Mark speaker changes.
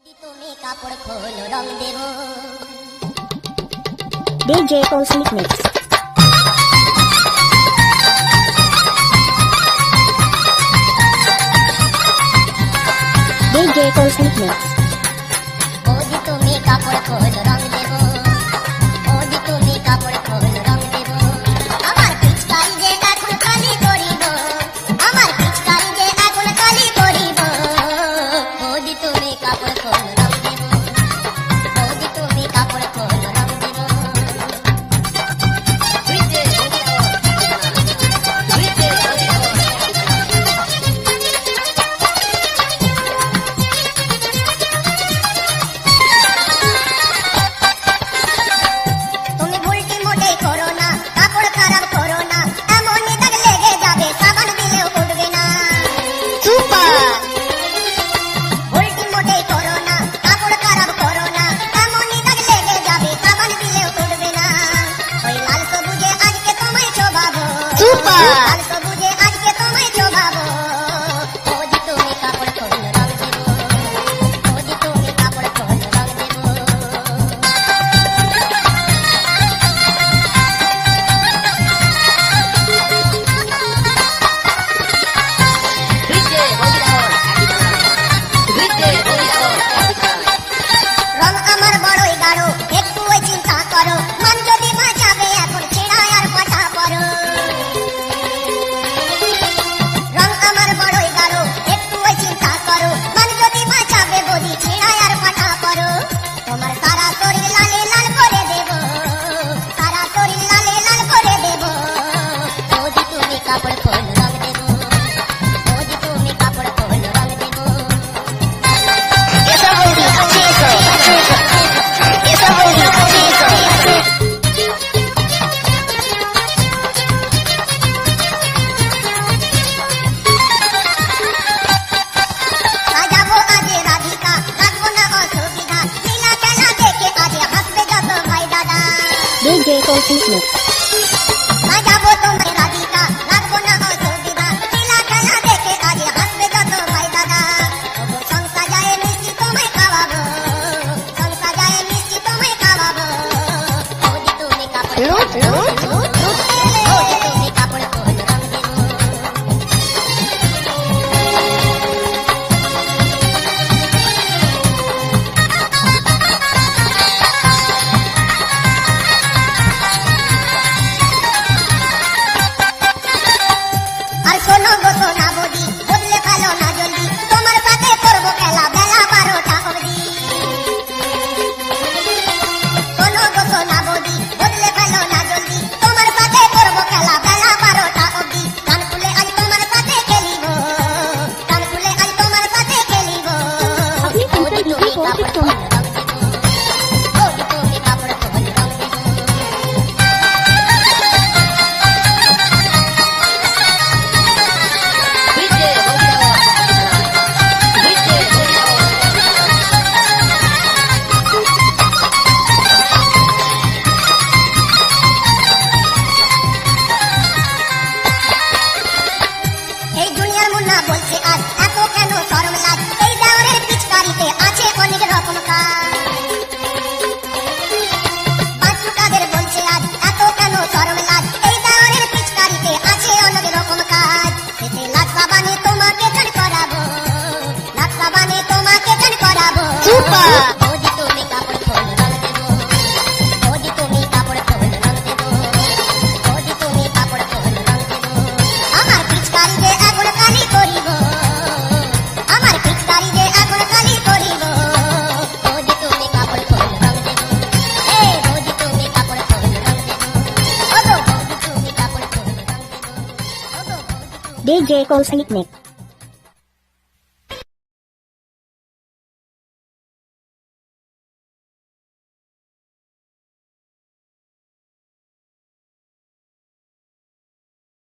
Speaker 1: তুমি কাপড় খোলো রং দেব
Speaker 2: DJ Cosmic Mix. DJ Cosmic Mix.
Speaker 1: ওজি তুমি কাপড় খোলো রং দেব ওজি তুমি কাপড় খোলো রং দেব আমার পিচকারি যে এখন কালি করিব আমার পিচকারি যে এখন কালি করিব ওজি তুমি কাপড় খোলো রং দেব ওজি তুমি কাপড় খোলো রং দেব তুমি ভুলটি মোটেই করো না কাপড় খারাপ করো না এমনই দাগ লেগে যাবে সাবান দিলেও উঠবে না সুপার ভুলটি মোটেই করো না কাপড় খারাপ করো না এমনই দাগ লেগে যাবে সাবান দিলেও উঠবে না ওই লাল সবুজে আজকে তোমায় শোভাবো সুপার লাল সবুজে আজকে তোমায় শোভাবো ওজি তুমি কাপড় খোলো রং দেব ওজি তুমি কাপড় খোলো রং দেব রং আমার বড়ই গাঢ় একটু ওই চিন্তা করো মন যদি বাঁচাবে এখন ছেড়ায় আর পাঠা পড়ো রং আমার বড়ই গাঢ় একটু ওই চিন্তা করো মন যদি বাঁচাবে বলি ছেড়ায় আর পাঠা পড়ো তোমার সারা শরীর লালে লাল করে দেব সারা শরীর লালে লাল করে দেব ওজি তুমি কাপড় খোলো রং দেব ওজি তুমি কাপড় খোলো রং দেব সাজাবো আজে রাধিকা রাখবো না অসুবিধা লীলা খেলা দেখে আজে হাসবে যত ভাই দাদা
Speaker 2: DJ Cosmic Mix.
Speaker 1: সাজাবো তোমার রাধিকা রাখবো না অসুবিধা লীলা খেলা দেখে আজে হাসবে যত ভাই দাদা ওগো সংসার যায় মিষ্টি তোমায় খাওয়াবো সংসার যায় মিষ্টি তোমায় খাওয়াবো ওজি তুমি কাপড় ওজি তুমি কাপড় খোলো রং দেব আর শোনো গো সোনা বদি বদলে ফেলো না জলদি তোমার সাথে করবো খেলা বেলা 12টা অবধি শোনো গো সোনা বদি বদলে ফেলো না জলদি তোমার সাথে করবো খেলা বেলা 12টা অবধি কান খুলে আজ তোমার সাথে খেলিব কান খুলে আজ তোমার সাথে খেলিব
Speaker 2: আপনি
Speaker 1: ওজি তুমি কাপড় খোলো রং দেব ওজি তুমি কাপড় খোলো রং দেব এই দুনিয়ার মুন্না বলছে আজ এত কেন শরম লাজ এই দেওরের পিচকারিতে আছে অনেক রকম কাজ বাচ্চু কাদের বলছে আজ এত কেন শরম লাজ এই দেওরের পিচকারিতে আছে অনেক রকম কাজ এতে লাজ সাবানে তোমাকে চান করাবো লাজ সাবানে তোমাকে চান করাবো ওজি তুমি কাপড় খোলো রং দেব ওজি তুমি কাপড় খোলো রং দেব ওজি তুমি কাপড় খোলো রং দেব আমার পিচকারি যে এখন কালি করিব আমার পিচকারি যে এখন কালি করিব ওজি তুমি কাপড় খোলো রং দেব ওজি তুমি কাপড় খোলো রং দেব ওগো ওজি তুমি কাপড় খোলো রং দেব ওগো ওজি তুমি
Speaker 2: DJ Cosmic Mix.